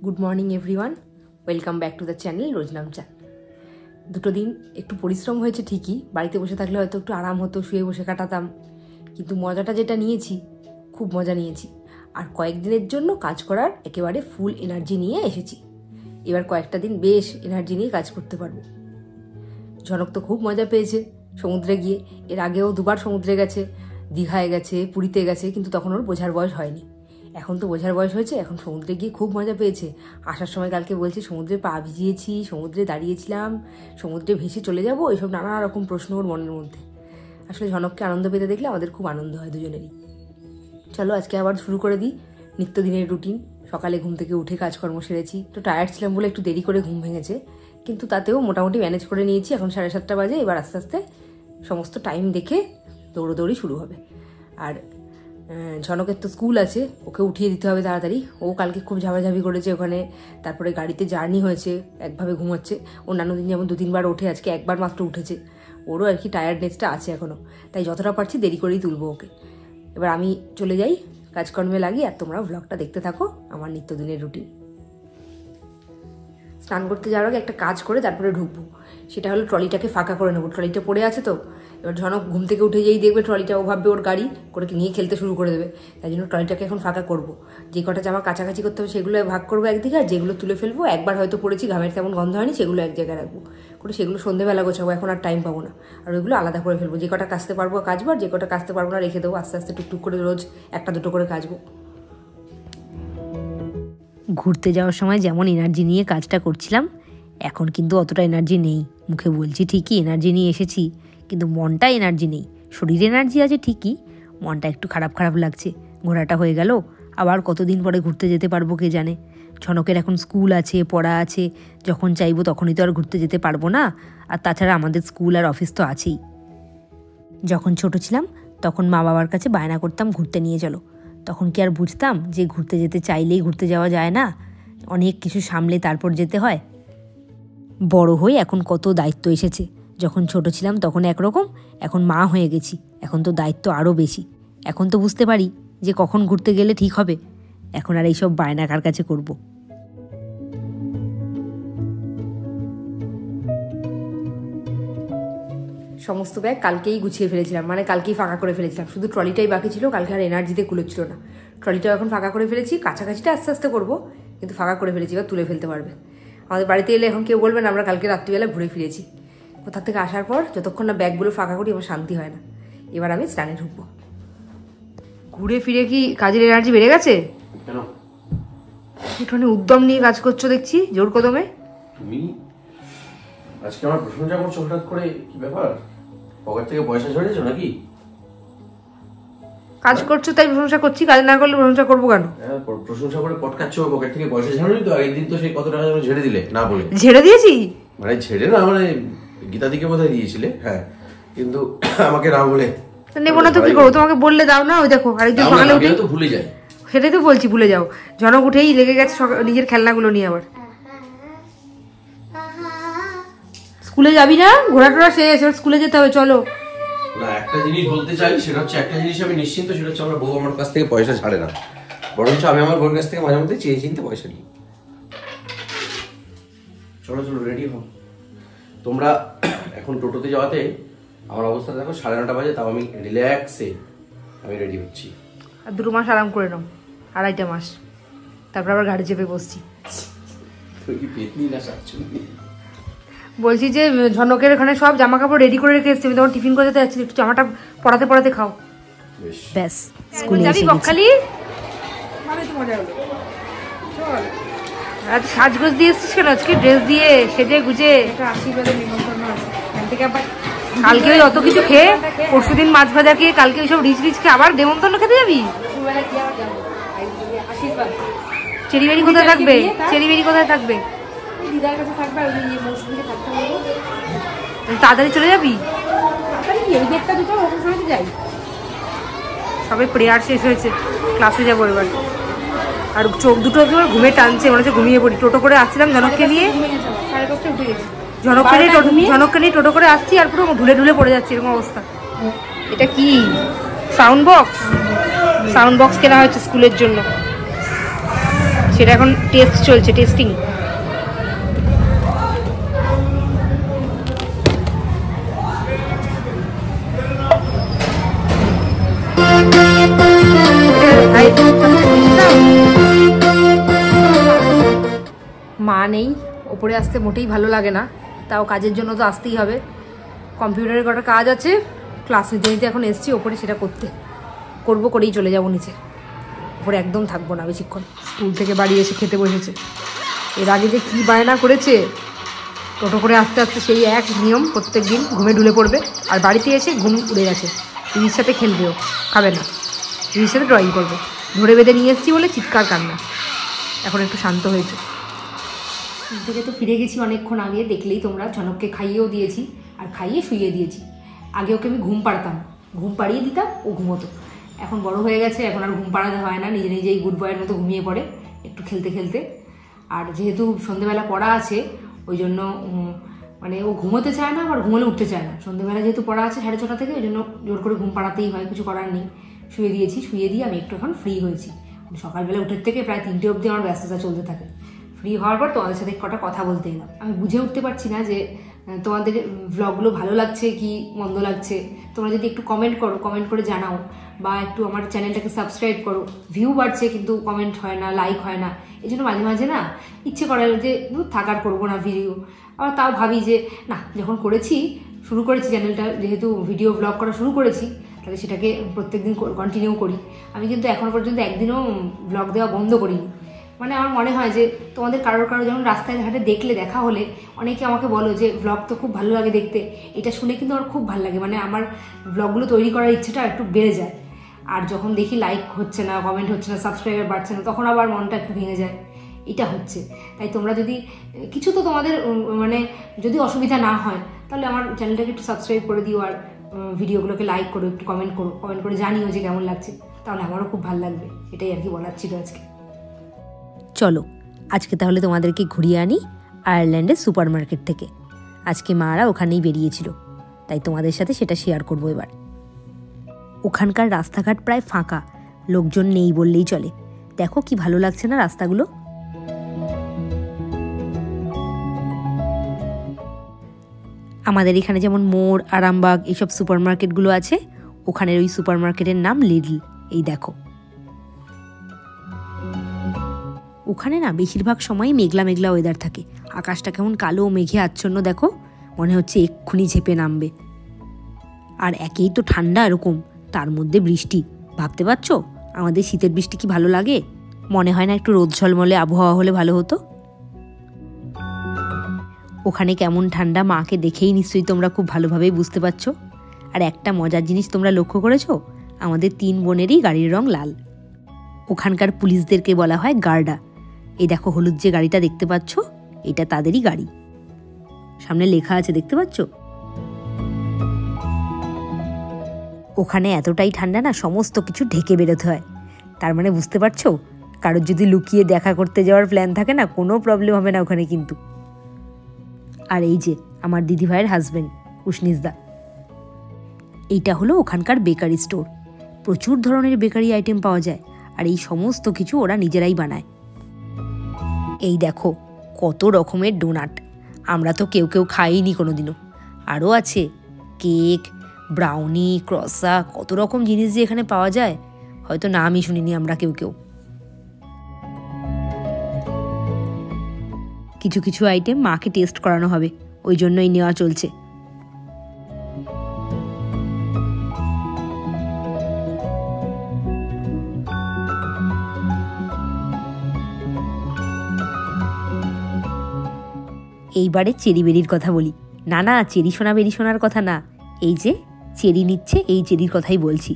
Good morning everyone, welcome back to the channel রোজনাম চান। দুটো দিন একটু পরিশ্রম হয়েছে ঠিকই, বাড়িতে বসে থাকলে হয়তো একটু আরাম হতো, শুয়ে বসে কাটাতাম, কিন্তু মজাটা যেটা নিয়েছি খুব মজা নিয়েছি। আর কয়েকদিনের জন্য কাজ করার একেবারে ফুল এনার্জি নিয়ে এসেছি। এবার কয়েকটা দিন বেশ এনার্জি নিয়ে কাজ করতে পারবো। ঝনক তো খুব মজা পেয়েছে সমুদ্রে গিয়ে, এর আগেও দুবার সমুদ্রে গেছে, দীঘায় গেছে, পুরীতে গেছে, কিন্তু তখন ওর বোঝার বয়স হয়নি। এখন তো বোঝার বয়স হয়েছে, এখন সমুদ্রে গিয়ে খুব মজা পেয়েছে। আসার সময় কালকে বলছে সমুদ্রে পা ভিজিয়েছি, সমুদ্রে দাঁড়িয়েছিলাম, সমুদ্রে ভেসে চলে যাব, এইসব নানা রকম প্রশ্ন ওর মনের মধ্যে। আসলে ঝনককে আনন্দ পেতে দেখলে আমাদের খুব আনন্দ হয় দুজনেরই। চলো আজকে আবার শুরু করে দিই নিত্যদিনের রুটিন। সকালে ঘুম থেকে উঠে কাজকর্ম সেরেছি, তো টায়ার্ড ছিলাম বলে একটু দেরি করে ঘুম ভেঙেছে, কিন্তু তাতেও মোটামুটি ম্যানেজ করে নিয়েছি। এখন 7:30 বাজে, এবার আস্তে আস্তে সমস্ত টাইম দেখে দৌড়োদৌড়ি শুরু হবে। আর ঝনকের তো স্কুল আছে, ওকে উঠিয়ে দিতে হবে তাড়াতাড়ি। ও কালকে খুব ঝামেঝামি করেছে ওখানে, তারপরে গাড়িতে জার্নি হয়েছে, একভাবে ঘুমাচ্ছে। অন্যান্য দিন যেমন 2-3 বার ওঠে, আজকে একবার মাত্র উঠেছে। ওরও আর কি টায়ার্ডনেসটা আছে এখনও, তাই যতটা পারছি দেরি করেই তুলবো ওকে। এবার আমি চলে যাই কাজকর্মে লাগি, আর তোমরা ভ্লগটা দেখতে থাকো আমার নিত্যদিনের রুটিন। স্নান করতে যাওয়ার আগে একটা কাজ করে তারপরে ঢুকবো, সেটা হলো ট্রলিটাকে ফাঁকা করে নেবো। ট্রলিটা পড়ে আছে তো, এবার ঝনক ঘুম থেকে উঠে যেই দেখবে ট্রলিটা, ও ভাববে ওর গাড়ি, করে নিয়ে খেলতে শুরু করে দেবে। তাই জন্য ট্রলিটাকে এখন ফাঁকা করবো। যে কটা জামা কাছাকাছি করতে হবে সেগুলো ভাগ করবো একদিকে, আর যেগুলো তুলে ফেলবো, একবার হয়তো পড়েছি ঘামের তেমন গন্ধ হয়নি, সেগুলো এক জায়গায় রাখবো, করে সেগুলো সন্ধ্যেবেলা গোছাবো। এখন আর টাইম পাবো না, আর ওইগুলো আলাদা করে ফেলবো। যে কটা কাচতে পারবো কাচবো, আর যে কটা কাচতে পারবো না রেখে দেবো। আস্তে আস্তে টুকটুক করে রোজ 1-2 করে কাচবো। ঘুরতে যাওয়ার সময় যেমন এনার্জি নিয়ে কাজটা করছিলাম, এখন কিন্তু অতটা এনার্জি নেই। মুখে বলছি ঠিকই এনার্জি নিয়ে এসেছি, কিন্তু মনটা এনার্জি নেই। শরীরে এনার্জি আছে ঠিকই, মনটা একটু খারাপ খারাপ লাগছে। ঘোরাটা হয়ে গেল, আবার কতদিন পরে ঘুরতে যেতে পারবো কে জানে। ঝনকের এখন স্কুল আছে, পড়া আছে, যখন চাইবো তখনই তো আর ঘুরতে যেতে পারবো না। আর তাছাড়া আমাদের স্কুল আর অফিস তো আছেই। যখন ছোট ছিলাম তখন মা বাবার কাছে বায়না করতাম ঘুরতে নিয়ে চলো। তখন কি আর বুঝতাম যে ঘুরতে যেতে চাইলেই ঘুরতে যাওয়া যায় না, অনেক কিছু সামলে তারপর যেতে হয়। বড় হয়ে এখন কত দায়িত্ব এসেছে। যখন ছোট ছিলাম তখন একরকম, এখন মা হয়ে গেছি, এখন তো দায়িত্ব আরও বেশি। এখন তো বুঝতে পারি যে কখন ঘুরতে গেলে ঠিক হবে। এখন আর এইসব বায়না কার কাছে করব। সমস্ত ব্যাগ কালকেই গুছিয়ে ফেলেছিলাম, মানে কালকেই ফাঁকা করে ফেলেছিলাম। শুধু ট্রলিটাই বাকি ছিল, কালকে আর এনার্জিতে কুলোচ্ছিল না। ট্রলিটাও এখন ফাঁকা করে ফেলেছি, কাছাকাছিটা আস্তে আস্তে করবো, কিন্তু ফাঁকা করে ফেলেছি, এবার তুলে ফেলতে পারবে। আমাদের বাড়িতে এলে এখন কেউ বলবেন আমরা কালকে রাত্রিবেলা ঘুরে ফিরেছি। কোথা থেকে আসার পর যতক্ষণ না ব্যাগগুলো ফাঁকা করি আমার শান্তি হয় না। এবার আমি স্নানে ঢুকবো। ঘুরে ফিরে কি কাজের এনার্জি বেড়ে গেছে? কেন একটুখানি উদ্যম নিয়ে কাজ করছো দেখছি, জোর কদমে। তুমি আজকে আমার প্রশংসা করছো হঠাৎ করে, কি ব্যাপার? পকেট থেকে পয়সা ঝরেছো নাকি? কাজ করছো তাই প্রশংসা করছি, কাজ না করলে প্রশংসা করবো কেন? প্রশংসা করে পটকাচ্ছো, পকেট থেকে পয়সা ঝাড়নি তো? আগের দিন তো সেই কত টাকা যেন ঝেড়ে দিলে না বলে। ঝেড়ে দিয়েছি? মানে ঝেড়ে না, মানে গীতাদিকে বোধহয় দিয়েছিলে, হ্যাঁ, কিন্তু আমাকে না বলে। নেবো না তো কি করবো, তোমাকে বললে দাও না। ওই দেখো আরেকদিন সকালে উঠে তো ভুলে যাই, সেটাই তো বলছি, ভুলে যাও। ঝনক উঠেই লেগে গেছে নিজের খেলনাগুলো নিয়ে। আবার স্কুলে যাবি না? ঘোরা টোরা শেষ, এবার স্কুলে যেতে হবে, চলো। না, একটা জিনিস বলতে চাই, সেটা হচ্ছে একটা জিনিস আমি নিশ্চিন্ত, সেটা হচ্ছে আমার বউ আমার কাছ থেকে পয়সা ছাড়ে না, বরঞ্চ আমি আমার বউর কাছ থেকে মাঝে মধ্যে চেয়ে চিনতে পয়সা নিই। চলো চলো রেডি হও তোমরা। এখন টোটোতে যাওয়াতে আমার অবস্থা দেখো, 9:30 বাজে, তাও আমি রিল্যাক্সে আমি রেডি হচ্ছি। আর 2 মাস আরাম করে নাও, 2.5 মাস, তারপর আবার গাড়ি চেপে বসছি। তুই কি পেতনি না শাকচুন্নি? বলছি যে ঝনকের ওখানে সব জামা কাপড় রেডি করে রেখে এসেছি, আমি তখন টিফিন করতে যাচ্ছি, একটু জামাটা পড়াতে পড়াতে খাও। ব্যাস স্কুলে যাবি বকখালি? ভালো তো মজা হলো। চল। আর সাজগোজ দিয়ে এসেছিস কেন আজকে? ড্রেস দিয়ে সেজে গুজে। এটা আশীর্বাদের নিমন্ত্রণ আছে, এখান থেকে আবার কালকে ওই অত কিছু খেয়ে, পরশুদিন মাছ ভাজা খেয়ে, কালকে ওইসব রিচ রিচ খেয়ে আবার নেমন্তন্ন খেতে যাবি? চেরিবেরি কোথায় থাকবে? চেরিবেরি কোথায় থাকবে? দিদার কাছে থাকবে, আর ওই মৌসুমীকে থাকতে বলবো। তাড়াতাড়ি চলে যাবি? তাড়াতাড়ি কি, ওই 1টা 2টা ওখানে সময় যাই। সবে প্রেয়ার শেষ হয়েছে, ক্লাসে যাবো এবার। আর চোখ দুটো একেবারে ঘুমে টানছে, মনে হচ্ছে ঘুমিয়ে পড়ি। টোটো করে আসছিলাম ঝনককে নিয়ে, 5:30 উঠে গেছি। ঝনককে নিয়ে টোটো করে আসছি, আর পুরো ঢুলে ঢুলে পড়ে যাচ্ছে, এরকম অবস্থা। এটা কি সাউন্ড বক্স? সাউন্ড বক্স কেনা হয়েছে স্কুলের জন্য। সেটা এখন টেস্ট চলছে, টেস্টিং। মা নেই, ওপরে আসতে মোটেই ভালো লাগে না, তাও কাজের জন্য তো আসতেই হবে। কম্পিউটারের কটা কাজ আছে, ক্লাস নিতে নিতে এখন এসছি ওপরে, সেটা করেই চলে যাবো নিচে। ওপরে একদম থাকবো না বেশিক্ষণ। স্কুল থেকে বাড়ি এসে খেতে বসেছে। এর আগে যে কী বায়না করেছে, টোটো করে আস্তে আস্তে সেই এক নিয়ম, প্রত্যেক দিন ঘুমে ঢুলে পড়বে, আর বাড়িতে এসে ঘুম উড়ে গেছে। দিদির সাথে খেলবেও, খাবে না, দিদির সাথে ড্রয়িং করবে। ধরে বেঁধে নিয়ে এসেছি বলে চিৎকার কান্না। এখন একটু শান্ত হয়েছে। স্কুল থেকে তো ফিরে গেছি অনেকক্ষণ আগে, দেখলেই তোমরা। ঝনককে খাইয়েও দিয়েছি আর খাইয়ে শুইয়ে দিয়েছি। আগে ওকে আমি ঘুম পাড়তাম, ঘুম পাড়িয়ে দিতাম, ও ঘুমোতো। এখন বড় হয়ে গেছে, এখন আর ঘুম পাড়াতে হয় না, নিজে নিজেই গুড বয়ের মতো ঘুমিয়ে পড়ে একটু খেলতে খেলতে। আর যেহেতু সন্ধ্যেবেলা পড়া আছে, ওই জন্য মানে ও ঘুমোতে চায় না, আবার ঘুমোলে উঠতে চায় না। সন্ধ্যেবেলা যেহেতু পড়া আছে 6:30 থেকে, ওই জন্য জোর করে ঘুম পাড়াতেই হয়, কিছু করার নেই। শুয়ে দিয়েছি, শুয়ে দিয়ে আমি একটু এখন ফ্রি হয়েছি। সকালবেলা উঠে থেকে প্রায় 3টে অবধি আমার ব্যস্ততা চলতে থাকে। ফ্রি হওয়ার পর তোমাদের সাথে কটা কথা বলতে এলাম। আমি বুঝে উঠতে পারছি না যে তোমাদের ব্লগগুলো ভালো লাগছে কি মন্দ লাগছে। তোমরা যদি একটু কমেন্ট করো, কমেন্ট করে জানাও, বা একটু আমার চ্যানেলটাকে সাবস্ক্রাইব করো। ভিউ বাড়ছে কিন্তু কমেন্ট হয় না, লাইক হয় না। এই জন্য মাঝে মাঝে না ইচ্ছে করে যে থাকার করবো না ভিডিও। আবার তাও ভাবি যে না, যখন শুরু করেছি চ্যানেলটা, যেহেতু ভিডিও ব্লগ করা শুরু করেছি, তাহলে সেটাকে প্রত্যেকদিন কন্টিনিউ করি। আমি কিন্তু এখনো পর্যন্ত একদিনও ব্লগ দেওয়া বন্ধ করিনি। মানে আমার মনে হয় যে তোমাদের কারোর যখন রাস্তায় ঘাটে দেখা হলে অনেকে আমাকে বলো যে ব্লগ তো খুব ভালো লাগে দেখতে। এটা শুনে কিন্তু আমার খুব ভালো লাগে, মানে আমার ব্লগগুলো তৈরি করার ইচ্ছেটা একটু বেড়ে যায়। আর যখন দেখি লাইক হচ্ছে না, কমেন্ট হচ্ছে না, সাবস্ক্রাইবার বাড়ছে না, তখন আবার মনটা একটু ভেঙে যায়। এটা হচ্ছে। তাই তোমরা যদি কিছু তো তোমাদের মানে যদি অসুবিধা না হয়, তাহলে আমার চ্যানেলটাকে একটু সাবস্ক্রাইব করে দিও, আর ভিডিওগুলোকে লাইক করো, একটু কমেন্ট করে জানিও যে কেমন লাগছে। তাহলে আমারও খুব ভালো লাগবে। এটাই আর কি বলার ছিল আজকে। চলো আজকে তাহলে তোমাদেরকে ঘুরিয়ে আনি আয়ারল্যান্ডের সুপার মার্কেট থেকে। আজকে মারা ওখানেই বেরিয়েছিল, তাই তোমাদের সাথে সেটা শেয়ার করবো এবার। ওখানকার রাস্তাঘাট প্রায় ফাঁকা, লোকজন নেই বললেই চলে। দেখো কি ভালো লাগছে না রাস্তাগুলো। আমাদের এখানে যেমন মোড়, আরামবাগ এইসব সুপার মার্কেটগুলো আছে, ওখানের ওই সুপার মার্কেটের নাম লিডল। এই দেখো, ওখানে না বেশিরভাগ সময়ই মেঘলা মেঘলা ওয়েদার থাকে। আকাশটা কেমন কালো মেঘে আচ্ছন্ন, দেখো মনে হচ্ছে এক্ষুনি ঝেপে নামবে। আর একেই তো ঠান্ডা এরকম, তার মধ্যে বৃষ্টি। ভাবতে পারছো আমাদের শীতের বৃষ্টি কি ভালো লাগে? মনে হয় না একটু রোদ ঝলমলে আবহাওয়া হলে ভালো হতো? ওখানে কেমন ঠান্ডা মাকে দেখেই নিশ্চয়ই তোমরা খুব ভালোভাবেই বুঝতে পারছো। আর একটা মজার জিনিস তোমরা লক্ষ্য করেছো, আমাদের 3 বোনেরই গাড়ির রং লাল। ওখানকার পুলিশদেরকে বলা হয় গার্ডা। এই দেখো হলুদ যে গাড়িটা দেখতে পাচ্ছ, এটা তাদেরই গাড়ি। সামনে লেখা আছে, দেখতে পাচ্ছ? ওখানে এতটাই ঠান্ডা না, সমস্ত কিছু ঢেকে বেরোতে হয়। তার মানে বুঝতে পারছো, কারোর যদি লুকিয়ে দেখা করতে যাওয়ার প্ল্যান থাকে না, কোনো প্রবলেম হবে না ওখানে কিন্তু। আর এই যে আমার দিদিভাইয়ের হাজবেন্ড উষ্ণিসদা, এইটা হলো ওখানকার বেকারি স্টোর। প্রচুর ধরনের বেকারি আইটেম পাওয়া যায়, আর এই সমস্ত কিছু ওরা নিজেরাই বানায়। এই দেখো কত রকমের ডোনাট, আমরা তো কেউ খাইনি কোনোদিনও। আরও আছে কেক, ব্রাউনি, ক্রসা, কত রকম জিনিস যে এখানে পাওয়া যায়, হয়তো নামই শুনিনি আমরা কেউ। কিছু কিছু আইটেম মাকে টেস্ট করানো হবে, ওই জন্যই নেওয়া চলছে। এইবারে চেরি বেরির কথা বলি। না, চেরি সোনা বেরি সোনার কথা না, এই যে চেরি নিচ্ছে এই চেরির কথাই বলছি।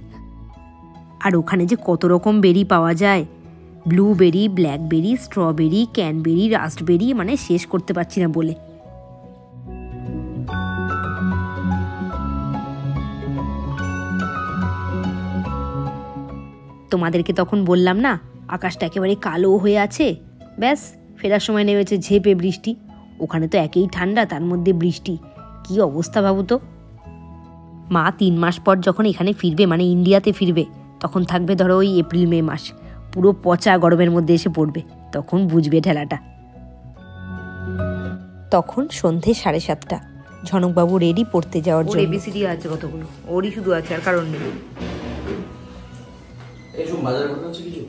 আর ওখানে যে কত রকম বেরি পাওয়া যায়, blueberry, blackberry, strawberry, cranberry, raspberry, মানে শেষ করতে পারছি না বলে। তোমাদেরকে তখন বললাম না, আকাশটা একেবারে কালো হয়ে আছে, ব্যাস ফেরার সময় নেমেছে ঝেপে বৃষ্টি। ওখানে তো একেই ঠান্ডা, তার মধ্যে বৃষ্টি, কি অবস্থা ভাবো তো। মা 3 মাস পর যখন এখানে ফিরবে, মানে ইন্ডিয়াতে ফিরবে, তখন থাকবে ধরো ওই এপ্রিল মে মাস, পুরো পচা গরমের মধ্যে এসে পড়বে। তখন বুঝবে ঠেলাটা। তখন সন্ধে 7:30। ঝনকবাবু রেডি পড়তে যাওয়ার জন্য। এবিসিডি আছে কতগুলো, ওরই শুধু আছে, আর কারণ নেই। এইসব বাজার করতে হচ্ছে কিছু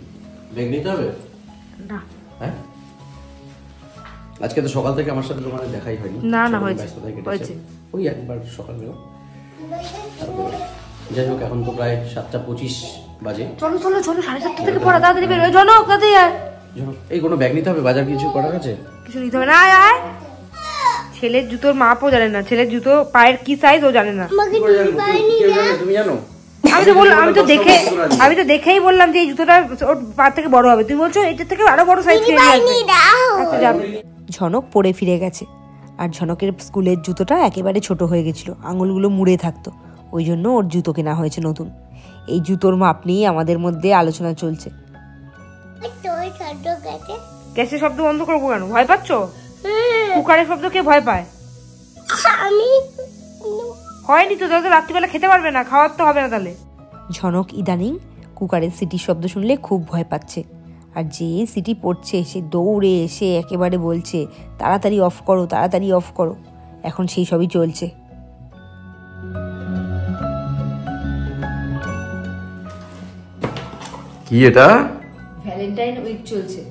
ব্যাগ নিতে হবে না। হ্যাঁ, আজকে তো সকাল থেকে আমার সাথে দোকানে দেখাই হয়নি। না হয়েছে ওই একবার সকালবেলা। যাই হোক, এখন তো প্রায় 7:25 বাজে। চলো 7:30 থেকে পড়া, তাড়াতাড়ি বের হয়ে জনক তাড়াতাড়ি আয়। এই কোনো ব্যাগ নিতে হবে, বাজার কিছু করার আছে? কিছু নিতে হবে না, আয়। ছেলের জুতোর মাপও জানে না, ছেলের জুতো পায়ের কি সাইজ ও জানে না। তুমি জানো? আমি তো দেখেই বললাম যে এই জুতোটা ওর পা থেকে বড় হবে, তুমি বলছো এটা থেকে আরো বড় সাইজ কিনে আসবে। ঝনক পরে ফিরে গেছে, আর ঝনকের স্কুলের জুতোটা একেবারে ছোট হয়ে গেছিল, আঙুলগুলো মুড়ে থাকতো, ওই জন্য ওর জুতো কেনা হয়েছে নতুন। এই জুতোর মাপ নিয়ে আমাদের মধ্যে আলোচনা চলছে। গ্যাসের শব্দ বন্ধ করবো কেন? ভয় পাচ্ছ? কুকারের শব্দ কে ভয় পায়? হয়নি তো, রাত্রিবেলা খেতে পারবে না, খাওয়ার তো হবে না তাহলে। ঝনক ইদানিং কুকারের সিটির শব্দ শুনলে খুব ভয় পাচ্ছে, আর যে সিটি পড়ছে সে দৌড়ে এসে একেবারে বলছে তাড়াতাড়ি অফ করো, তাড়াতাড়ি অফ করো। এখন সেই সবই চলছে। কি এটা? ভ্যালেন্টাইন উইক চলছে,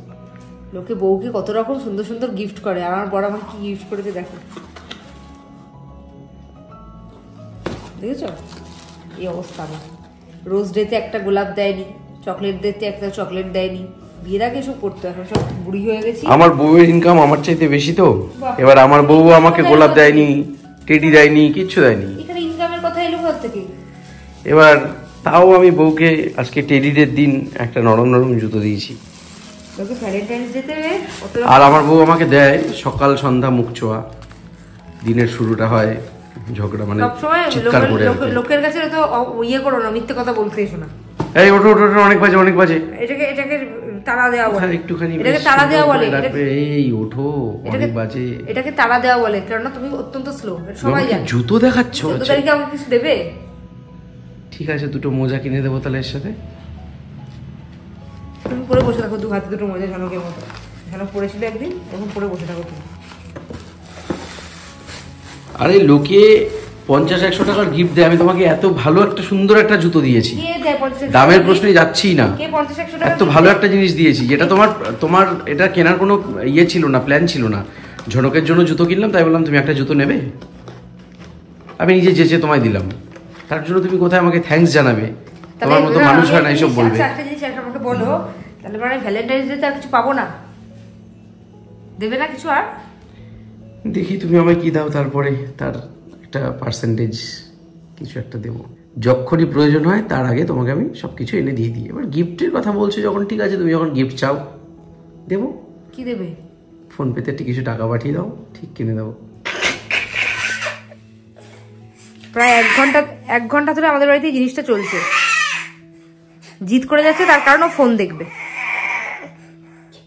লোকে বউকে কত রকম সুন্দর সুন্দর গিফট করে, আর আমার বড় আমাকে কি গিফট করেছে দেখো, দেখেছো? এই অবস্থা আমার। রোজ ডেতে একটা গোলাপ দেয়নি, চকলেট ডেতে একটা চকলেট দেয়নি, বিয়ের আগে সব করতো, এখন সব বুড়ি হয়ে গেছি। আমার বউয়ের ইনকাম আমার চাইতে বেশি তো, এবার আমার বউ আমাকে গোলাপ দেয়নি, টেডি দেয়নি, কিচ্ছু দেয়নি। এখানে ইনকামের কথা এলো কোথা থেকে? এবার তাও আমি বউকে আজকে টেডিদের দিন একটা নরম নরম জুতো দিয়েছি। আর আমার বউ আমাকে দেয় সকাল সন্ধ্যা মুখ ছোঁয়া, দিনের শুরুটা হয় ঝগড়া, মানে চিৎকার করে। লোকের কাছে তো ইয়ে করো না, মিথ্যে কথা বলতে এসো না। এই ওঠো ওঠো, অনেক বাজে অনেক বাজে। এটাকে তাড়া দেওয়া বলে, একটুখানি এটাকে তাড়া দেওয়া বলে। এই ওঠো, অনেক বাজে। এটাকে তাড়া দেওয়া বলে, কারণ তুমি অত্যন্ত স্লো, সবাই জানে। জুতো দেখাচ্ছ? জুতো তারিখে আমাকে কিছু দেবে? ঠিক আছে, দুটো মোজা কিনে দেবো তাহলে এর সাথে। তুমি পরে বসে থাকো, দু হাতে দুটো মোজা ঝনকের মতো। ঝনক পরেছিল একদিন, এখন পরে বসে থাকো তুমি। আরে লোকে 50-100 টাকার গিফট দেয়, আমি তোমাকে এত ভালো একটা সুন্দর একটা জুতো দিয়েছি, দামের প্রশ্নে যাচ্ছি না, এত ভালো একটা জিনিস দিয়েছি যেটা তোমার এটা কেনার কোনো ইয়ে ছিল না, প্ল্যান ছিল না। ঝনকের জন্য জুতো কিনলাম, তাই বললাম তুমি একটা জুতো নেবে, আমি নিজে যেচে তোমায় দিলাম, তার জন্য তুমি কোথায় আমাকে থ্যাঙ্কস জানাবে? তোমার মতো মানুষ হয় না এইসব বলবে। একটা জিনিস আমাকে বলো, তাহলে মানে ভ্যালেন্টাইন্স ডে তে আর কিছু পাবো না? দেবে না কিছু? আর দেখি তুমি আমায় কি দাও, তারপরে তার একটা পার্সেন্টেজ কিছু একটা দেবো, যখনই প্রয়োজন হয় তার আগে তোমাকে আমি সবকিছু এনে দিয়ে দিই। এবার গিফটের কথা বলছো যখন, ঠিক আছে, তুমি যখন গিফট চাও দেবো। কি দেবে? ফোন পেতে কিছু টাকা পাঠিয়ে দাও, ঠিক কিনে দেবো। প্রায় 1 ঘন্টা ধরে আমাদের বাড়িতে এই জিনিসটা চলছে, জিদ করে যাচ্ছে, তার কারণ ও ফোন দেখবে।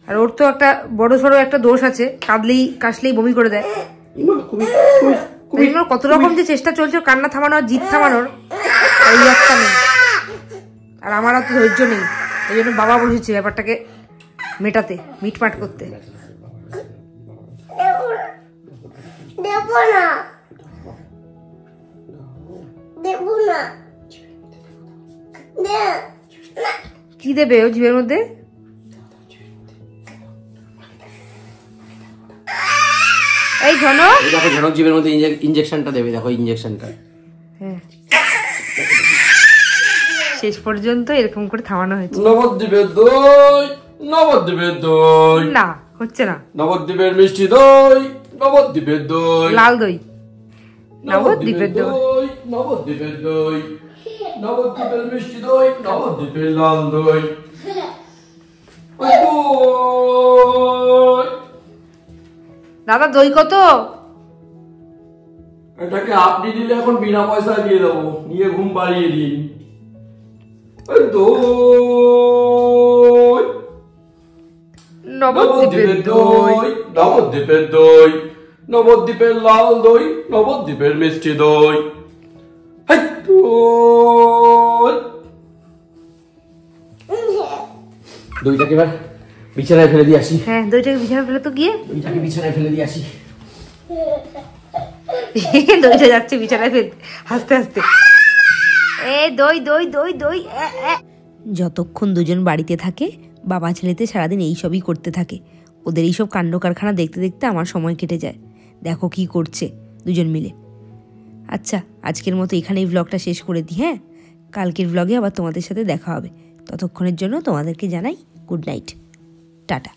আর ওর তো একটা বড় সড়ো একটা দোষ আছে, কাশলেই বমি করে দেয়। কত রকম যে চেষ্টা চলছে কান্না থামানোর, জিদ থামানোর, এই একটা নেই। আর আমার তো ধৈর্য নেই, এই জন্য বাবা বসেছে ব্যাপারটাকে মেটাতে, মিটমাট করতে। কি দেবে ও জিভের মধ্যে? এই ঝনক, দেখো ঝনক জিভের মধ্যে ইনজেকশনটা দেবে, দেখো ইনজেকশনটা। হ্যাঁ, শেষ পর্যন্ত এরকম করে থামানো হয়েছে। নবদ্বীপের দই, নবদ্বীপের দই। না, হচ্ছে না। নবদ্বীপের মিষ্টি দই, নবদ্বীপের দই, লাল দই, নবদ্বীপের দই, নবদ্বীপের দই, নবদ্বীপের মিষ্টি দই, নবদ্বীপের লাল দই। দাদা দই কত? এটাকে আপনি দিলে এখন বিনা পয়সা দিয়ে দেবো, নিয়ে ঘুম পাড়িয়ে দিন। নবদ্বীপের দই, নবদ্বীপের দই, নবদ্বীপের লাল দই, নবদ্বীপের মিষ্টি দই। দইটাকে এবার বিছানায় ফেলে দিয়ে আসি। হ্যাঁ, দইটাকে বিছানায় ফেলে তো গিয়ে। দইটাকে বিছানায় ফেলে দিয়ে আসি। দইটা যাচ্ছে বিছানায় ফেলতে হাসতে হাসতে। দই দই দই দই। যতক্ষণ দুজন বাড়িতে থাকে বাবা ছেলেতে সারাদিন এইসবই করতে থাকে। ওদের এইসব কাণ্ড কারখানা দেখতে দেখতে আমার সময় কেটে যায়। দেখো কি করছে দুজন মিলে। আচ্ছা, আজকের মতো এখানেই ব্লগটা শেষ করে দিই। হ্যাঁ, কালকের ব্লগে আবার তোমাদের সাথে দেখা হবে। ততক্ষণের জন্য তোমাদেরকে জানাই গুড নাইট, টাটা।